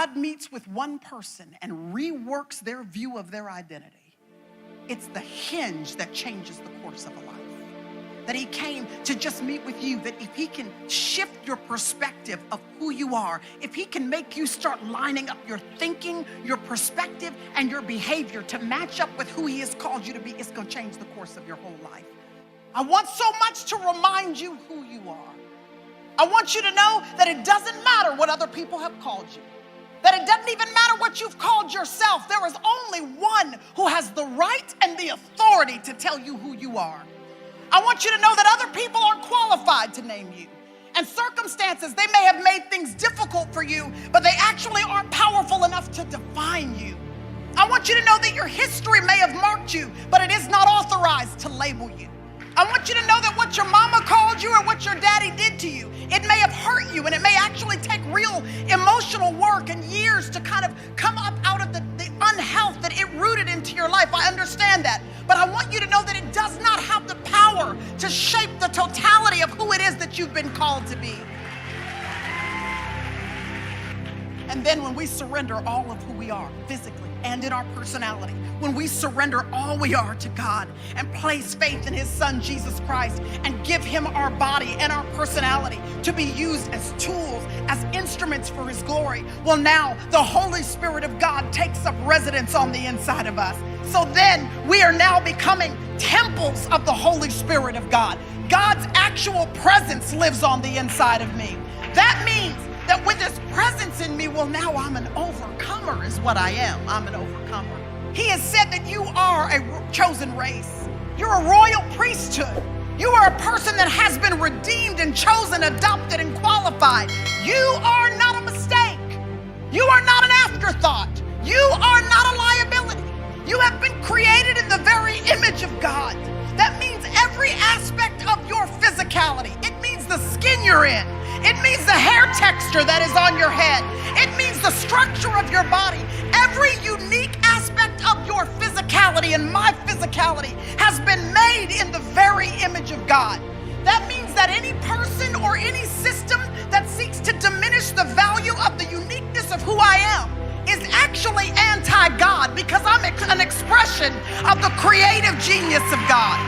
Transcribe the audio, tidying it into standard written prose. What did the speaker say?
God meets with one person and reworks their view of their identity, it's the hinge that changes the course of a life. That he came to just meet with you, that if he can shift your perspective of who you are, if he can make you start lining up your thinking, your perspective, and your behavior to match up with who he has called you to be, it's going to change the course of your whole life. I want so much to remind you who you are. I want you to know that it doesn't matter what other people have called you. That it doesn't even matter what you've called yourself. There is only one who has the right and the authority to tell you who you are. I want you to know that other people aren't qualified to name you. And circumstances, they may have made things difficult for you, but they actually aren't powerful enough to define you. I want you to know that your history may have marked you, but it is not authorized to label you. I want you to know that what your mama called you or what your daddy did to you, it may have hurt you, and it may actually take real emotional work and years to kind of come up out of the unhealth that it rooted into your life. I understand that. But I want you to know that it does not have the power to shape the totality of who it is that you've been called to be. And then when we surrender all of who we are, physically and in our personality, when we surrender all we are to God and place faith in his son, Jesus Christ, and give him our body and our personality to be used as tools, as instruments for his glory, well, now the Holy Spirit of God takes up residence on the inside of us. So then we are now becoming temples of the Holy Spirit of God. God's actual presence lives on the inside of me. That means that with his presence in me, well, now I'm an overcomer is what I am. I'm an overcomer. He has said that you are a chosen race. You're a royal priesthood. You are a person that has been redeemed and chosen, adopted, and qualified. You are not a mistake. You are not an afterthought. You are not a liability. You have been created in the very image of God. That means every aspect of your physicality. It means the skin you're in. It means the hair texture that is on your head. It means the structure of your body. Every unique aspect of your physicality and my physicality has been made in the very image of God. That means that any person or any system that seeks to diminish the value of the uniqueness of who I am is actually anti-God, because I'm an expression of the creative genius of God.